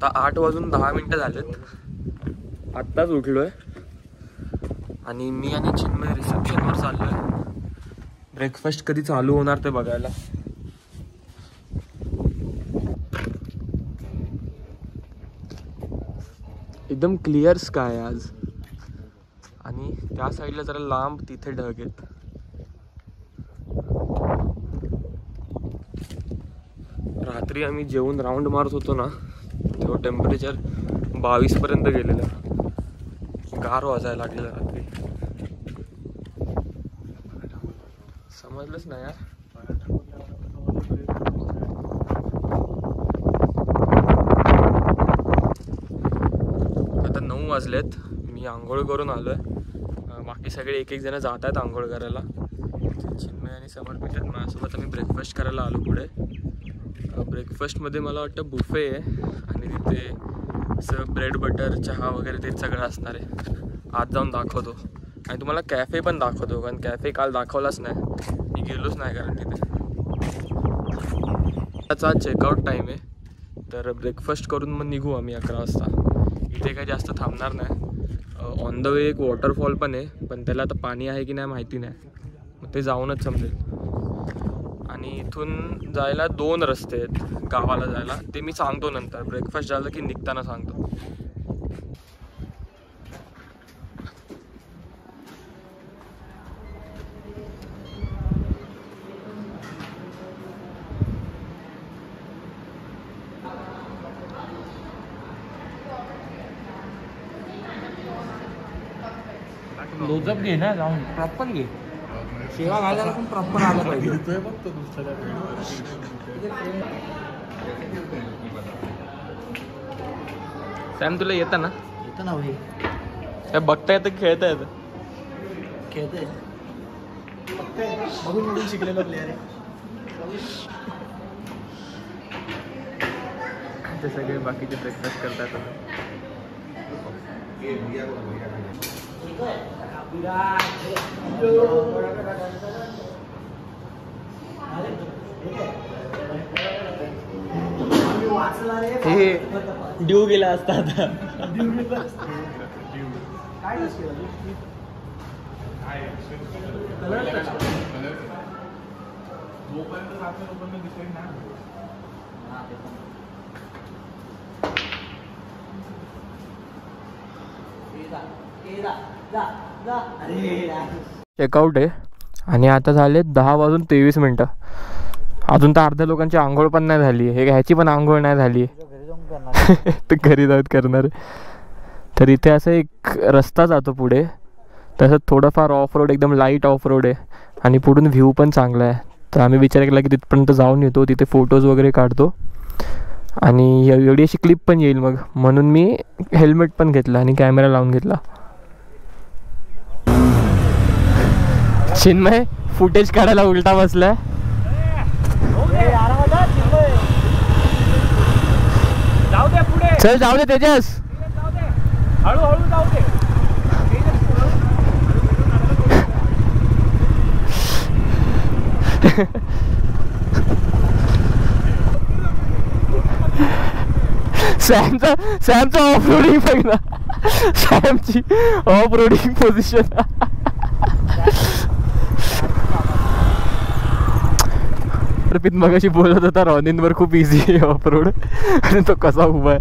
आता 8:10 झालेत. आत्ताच उठलोय आणि मी आणि चिन्मय रिसेप्शनवर चाललोय. ब्रेकफास्ट कधी चालू होणार ते बघायला. एकदम क्लिअर स्काय आज आणि त्या साईडला जरा लांब तिथे ढग आहेत. रात्री आम्ही जेवून राऊंड मारत होतो ना तेव्हा टेम्परेचर 22 पर्यंत गेलेलं. गार वाजायला लागलेलं रात्री. समजलंच नाही यार. आता 9 वाजलेत. मी आंघोळ करून आलोय. बाकी सगळे एक जण जात आहेत आंघोळ करायला. चिन्मय आणि समर्पित आहेत माझ्यासोबत. आम्ही ब्रेकफास्ट करायला आलो पुढे. ब्रेकफास्टमध्ये मला वाटतं बुफे आहे आणि तिथे असं ब्रेड बटर चहा वगैरे ते सगळं असणार आहे. आज जाऊन दाखवतो आणि तुम्हाला कॅफे पण दाखवतो, कारण कॅफे काल दाखवलाच नाही. मी गेलोच नाही कारण तिथे. त्याचा चेकआउट टाईम आहे, तर ब्रेकफास्ट करून मग निघू आम्ही 11 वाजता. इथे काही जास्त थांबणार नाही. ऑन द वे एक वॉटरफॉल पण आहे, पण त्याला आता पाणी आहे की नाही माहिती नाही. मग ते जाऊनच समजेल. आणि इथून जायला 2 रस्ते आहेत गावाला जायला. ते मी सांगतो नंतर. ब्रेकफास्ट झालं की निघताना सांगतो. लोजप घे ना जाऊन प्रॉपर घे. सेवा घालायला पण प्रॉपर आलं पाहिजे. सॅम तुला येतं ना? येतं ना भाई. काय बघता येतं खेळता येतं? खेळतंय बघून बघून शिकलेलो प्लेअर आहे. ते सगळे बाकीचे ब्रेकफास्ट करतात. हे ड्यू गेला असता आता. चेकआउट आहे आणि आता झाले 10:23. अजून तर अर्ध्या लोकांची आंघोळ पण नाही झाली आहे. ह्याची पण आंघोळ नाही झाली आहे. ते घरी जाऊन करणार. तर इथे असं एक रस्ता जातो पुढे. तसं थोडंफार ऑफ रोड, एकदम लाईट ऑफ रोड आहे आणि पुढून व्ह्यू पण चांगला आहे. तर आम्ही विचार केला की तिथपर्यंत जाऊन येतो, तिथे फोटोज वगैरे काढतो आणि एवढी अशी क्लिप पण येईल मग. म्हणून मी हेल्मेट पण घेतला आणि कॅमेरा लावून घेतला. चिन्मय फुटेज काढायला उलटा बसलाय. चल जाऊ दे तेजस. हळूहळू जाऊ दे. सॅमचं ऑफ रोडिंग बघ ना. सॅमची ऑफ रोडिंग पोझिशन. अर्पित मगाशी बोलत होता रॉनिनवर खूप इझी आहे ऑफ रोड आणि तो कसा उभा आहे.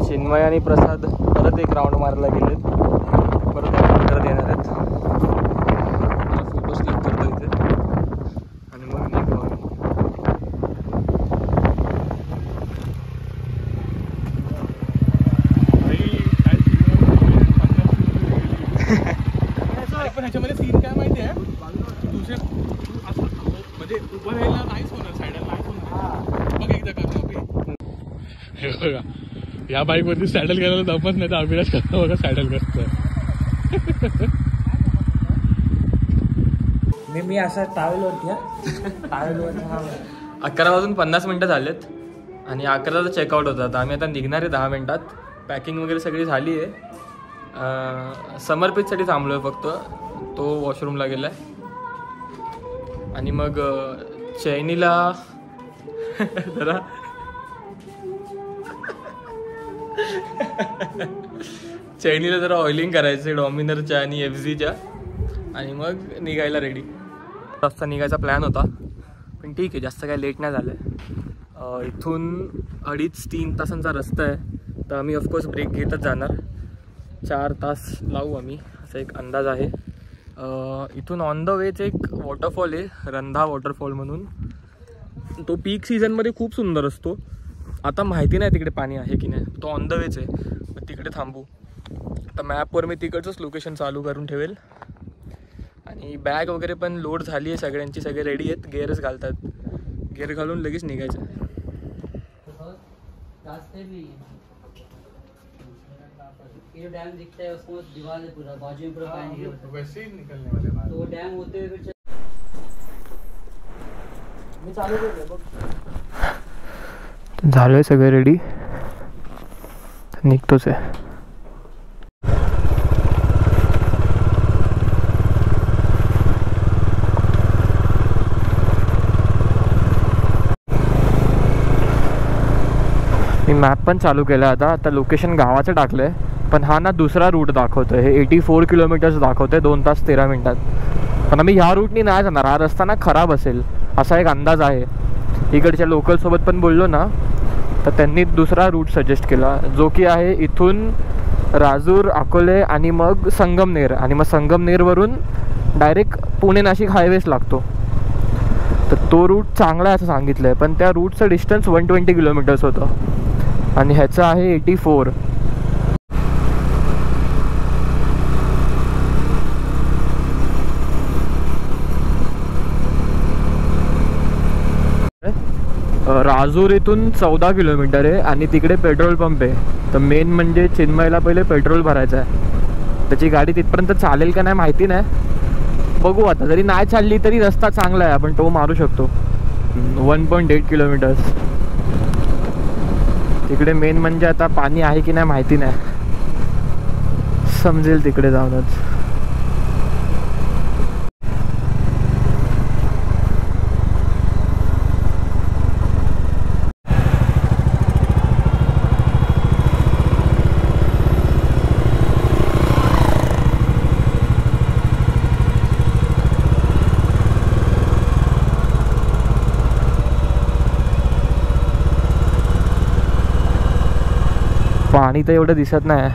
चिन्मय आणि प्रसाद परत एक राऊंड मारायला गेलेत. परत करत येणार आहेत. फोटोज क्लिक करतो इथे आणि मग निघू आम्ही. पण ह्याच्यामध्ये सीन काय माहिती आहे, दुसरे असं म्हणजे उभं राहायला नाहीच होणार, साईडला नाहीच होणार. मग एकदा करतो हे बघा या बाईकवरती सॅडल करायला जमत नाही तर अभिलाष करतो बघा सॅडल करतो. मी असा टावेलवरती 11:50 झालेत आणि 11ला चेकआउट होतात. आम्ही आता निघणार आहे 10 मिनिटात. पॅकिंग वगैरे सगळी झाली आहे. समर्पितसाठी थांबलो आहे फक्त, तो वॉशरूमला गेला आहे. आणि मग चैनीला जरा ऑइलिंग करायचं डॉमिनरच्या आणि FZच्या आणि मग निघायला रेडी. रस्ता निघायचा प्लॅन होता पण ठीक आहे, जास्त काय लेट नाही झालं आहे. इथून 2.5-3 तासांचा रस्ता आहे तर आम्ही ऑफकोर्स ब्रेक घेतच जाणार. 4 तास लावू आम्ही असा एक अंदाज आहे. इथून ऑन द वेच एक वॉटरफॉल आहे, रंधा वॉटरफॉल म्हणून. तो पीक सीझनमध्ये खूप सुंदर असतो. आता माहिती नाही तिकडे पाणी आहे की नाही, तो ऑन द वेच आहे. मग तिकडे थांबू. आता मॅपवर मी तिकडचंच लोकेशन चालू करून ठेवेल. आणि बॅग वगैरे पण लोड झाली आहे सगळ्यांची, सगळे रेडी आहेत. गेअरच घालतात, गेअर घालून लगेच निघायचं. ये डैम दिखता है उसको दीवार है पूरा बाजू में पूरा पानी वैसे ही निकलने वाले तो वो डैम होते हुए फिर मी चालू करतो बघ. झालंय सगळं रेडी, निघतोच आहे. मी मॅप पण चालू केला. आता लोकेशन गावाचं टाकलं आहे पण हा ना दुसरा रूट दाखवतो आहे. हे 84 किलोमीटर्स दाखवतो आहे 2 तास 13 मिनिटात. पण आम्ही ह्या रूटनी नाही जाणार, हा रस्ता ना खराब असेल असा एक अंदाज आहे. इकडच्या लोकलसोबत पण बोललो ना तर त्यांनी दुसरा रूट सजेस्ट केला जो की आहे इथून राजूर, अकोले आणि मग संगमनेर. आणि मग संगमनेरवरून डायरेक्ट पुणे नाशिक हायवेच लागतो. तर तो रूट चांगला आहे असं सांगितलं आहे. पण त्या रूटचं डिस्टन्स 120 किलोमीटर्स होतं आणि ह्याचं आहे 84. राजूर इथून 14 किलोमीटर आहे आणि तिकडे पेट्रोल पंप आहे. तर मेन म्हणजे चिन्मयला पहिले पेट्रोल भरायचं आहे. त्याची गाडी तिथपर्यंत चालेल का नाही माहिती नाही, बघू. आता जरी नाही चालली तरी रस्ता चांगला आहे, आपण तो मारू शकतो. 1.8 किलोमीटर्स. तिकडे मेन म्हणजे आता पाणी आहे की नाही माहिती नाही, समजेल तिकडे जाऊनच. पाणी तर एवढं दिसत नाही.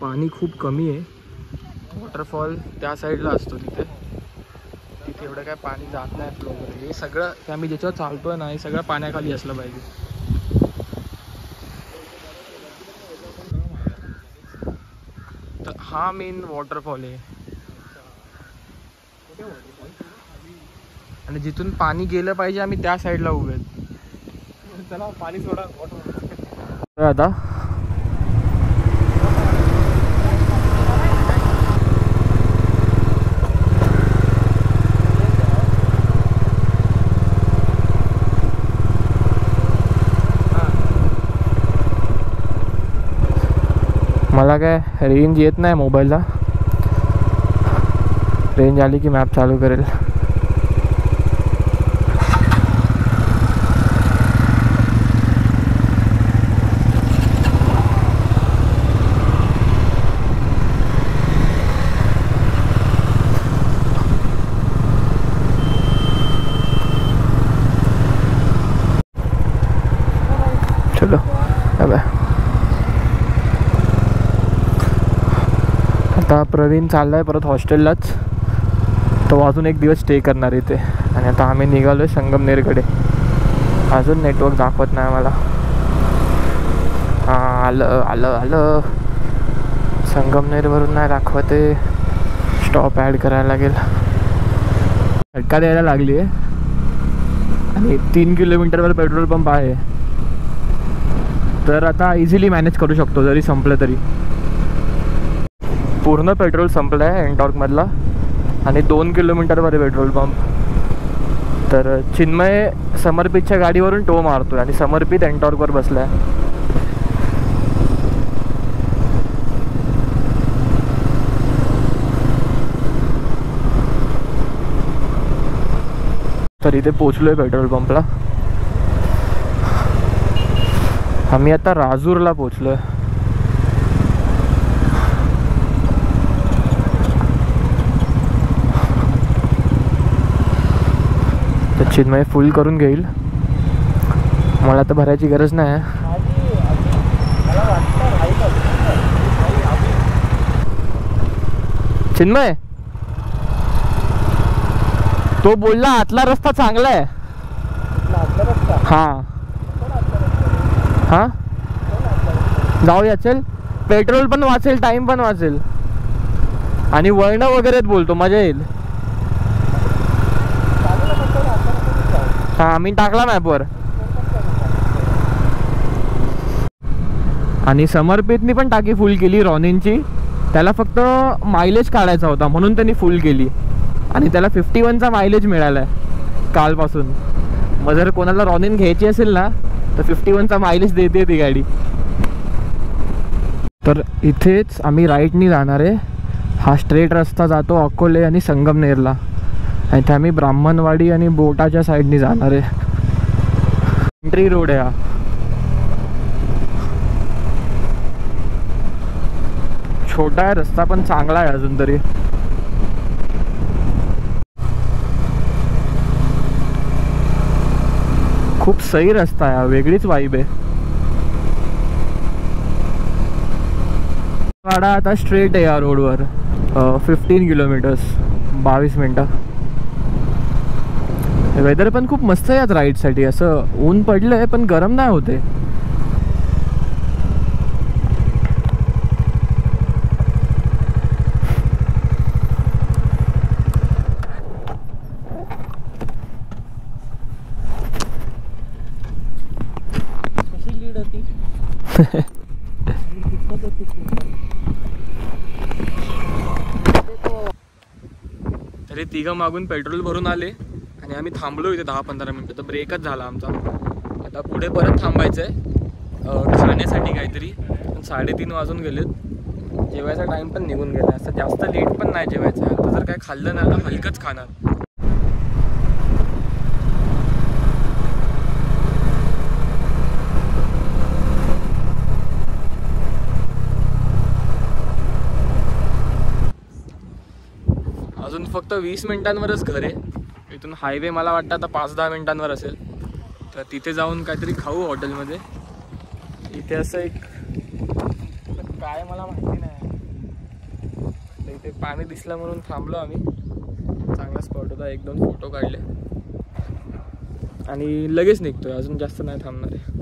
पाणी खूप कमी आहे. वॉटरफॉल त्या साईडला असतो, तिथे एवढं काय पाणी जात नाही फ्लो वगैरे. हे सगळं ते आम्ही ज्याच्यावर चालतोय ना हे सगळं पाण्याखाली असलं पाहिजे. तर हा मेन वॉटरफॉल आहे आणि जिथून पाणी गेलं पाहिजे आम्ही त्या साईडला उभे आहेत. चला पाणी सोडा वॉटरफॉल. आता मला काय रेंज येत नाही मोबाईलला. रेंज आली की मॅप चालू करेल. चलो बाय. आता प्रवीण चालला आहे परत हॉस्टेललाच, तो अजून एक दिवस स्टे करणार इथे. आणि आता आम्ही निघालो आहे संगमनेरकडे. अजून नेटवर्क दाखवत नाही मला. हां आलं आलं आलं. संगमनेरवरून नाही दाखवते, स्टॉप ॲड करायला लागेल. झटका द्यायला लागली आहे आणि 3 किलोमीटरवर पेट्रोल पंप आहे, तर आता इझिली मॅनेज करू शकतो जरी संपलं तरी. पूर्ण पेट्रोल संपलं आहे एनटॉर्कमधला आणि 2 किलोमीटरवर आहे पेट्रोल पंप. तर चिन्मय समर्पितच्या गाडीवरून टो मारतोय आणि समर्पित एनटॉर्कवर बसला आहे. तर इथे पोचलोय पेट्रोल पंपला. आम्ही आता राजूरला पोचलोय. तर चिन्मय फुल करून घेईल, मला तर भरायची गरज नाही. चिन्मय तो बोलला आतला रस्ता चांगला आहे. हां हां जाऊया, चल. पेट्रोल पण वाचेल, टाइम पण वाचेल आणि वळणं वगैरे बोलतो, मजा येईल. हां मी टाकला मॅपवर. आणि समर्पितनी पण टाकी फुल केली रॉनिनची. त्याला फक्त मायलेज काढायचा होता म्हणून त्यांनी फुल केली आणि त्याला 51चा मायलेज मिळाला आहे कालपासून. मग जर कोणाला रॉनिन घ्यायची असेल ना तर 51चा मायलेज देते ती गाडी. तर इथेच आम्ही राईटनी जाणार आहे. हा स्ट्रेट रस्ता जातो अकोले आणि संगमनेरला. इथे आम्ही ब्राह्मणवाडी आणि बोटाच्या साईडनी जाणार आहे. एंट्री रोड आहे हा. छोटा आहे रस्ता पण चांगला आहे अजून तरी. खूप सही रस्ता आहे, वेगळीच वाईब आहे. गाडा आता स्ट्रेट आहे या रोडवर. 15 किलोमीटर्स 22 मिनटं. वेदर पण खूप मस्त आहे आज राईडसाठी. असं ऊन पडलंय पण गरम नाही होते. कशी लीड होती तरी तिघं मागून पेट्रोल भरून आले आणि आम्ही थांबलो इथे 10-15 मिनटं. तर ब्रेकच झाला आमचा. आता पुढे परत थांबायचं आहे खाण्यासाठी काहीतरी. पण 3:30 वाजून गेलेत. जेवायचा टाईम पण निघून गेला. असं जास्त लेट पण नाही जेवायचं. आता जर काय खाल्लं नाही तर हलकंच खाणार. अजून फक्त 20 मिनिटांवरच घर आहे. इथून हायवे मला वाटतं आता 5-10 मिनिटांवर असेल. तर तिथे जाऊन काहीतरी खाऊ हॉटेलमध्ये. इथे असं एक काय मला माहिती नाही. तर इथे पाणी दिसलं म्हणून थांबलो आम्ही. चांगला स्पॉट होता. 1-2 फोटो काढले आणि लगेच निघतोय. अजून जास्त नाही थांबणार आहे.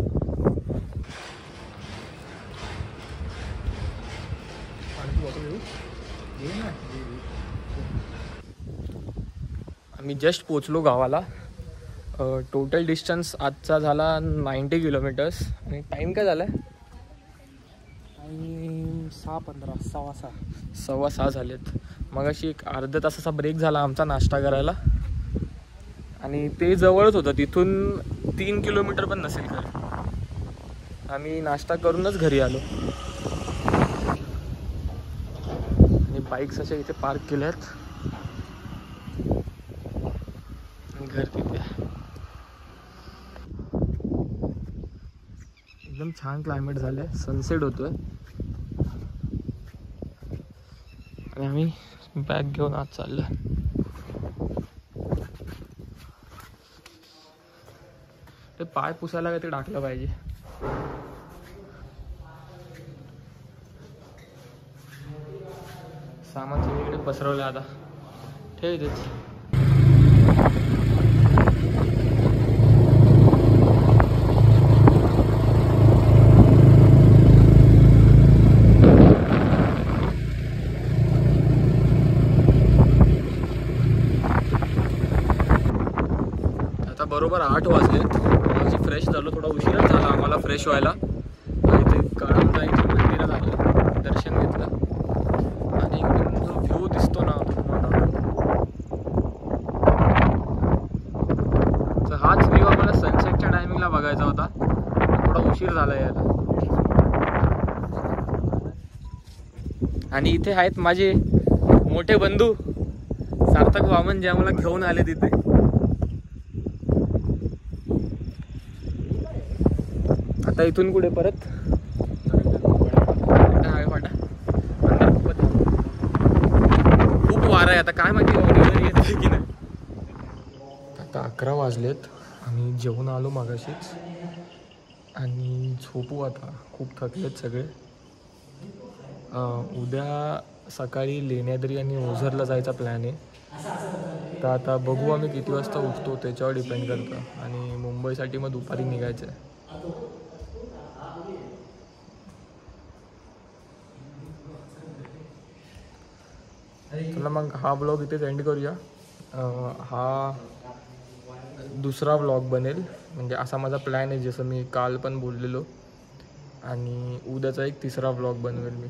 आम्ही जस्ट पोचलो गावाला. टोटल डिस्टन्स आजचा झाला 90 किलोमीटर्स. आणि टाईम काय झाला आहे? 6:15 6:15 झालेत. मग अशी एक अर्धा तासाचा ब्रेक झाला आमचा नाश्ता करायला. आणि ते जवळच होतं. तिथून 3 किलोमीटर पण नसेल घर. आम्ही नाश्ता करूनच घरी आलो. आणि बाईक्स अशा इथे पार्क केल्यात. घर तिथे एकदम छान क्लायमेट झालंय. सनसेट होतोय आणि आम्ही बॅग घेऊन आज चाललोय. ते पाय पुसायला काय ते टाकलं पाहिजे. सामान सगळीकडे पसरवलं. आता ठेव इथेच. आता बरोबर 8 वाजलेत. माझी फ्रेश झालो, थोडा उशीरच झाला आम्हाला फ्रेश व्हायला. इथे कळमजाईच्या मंदिरात आलो, दर्शन घेतलं आणि इकडून जो व्ह्यू दिसतो ना तो तुम्हाला, तर हाच व्ह्यू आम्हाला सनसेटच्या टायमिंगला बघायचा होता. थोडा उशीर झाला यायला. आणि इथे आहेत माझे मोठे बंधू सार्थक वामन, जे आम्हाला घेऊन आले तिथे. आता इथून कुठे परत खूप वारा आहे. आता काय माहिती ऑडिओ येते की नाही. आता 11 वाजलेत आणि जेवून आलो मागाशीच आणि झोपू आता. खूप थकलेत सगळे. उद्या सकाळी लेण्याद्री आणि ओझरला जायचा प्लॅन आहे. तर आता बघू आम्ही किती वाजता उठतो त्याच्यावर डिपेंड करतं. आणि मुंबईसाठी मग दुपारी निघायचं आहे. चला मग हा ब्लॉग इथेच एंड करूया. हा दुसरा ब्लॉग बनेल, म्हणजे असा माझा प्लॅन आहे, जसं मी काल पण बोललेलो. आणि उद्याचा एक तिसरा ब्लॉग बनवेल मी.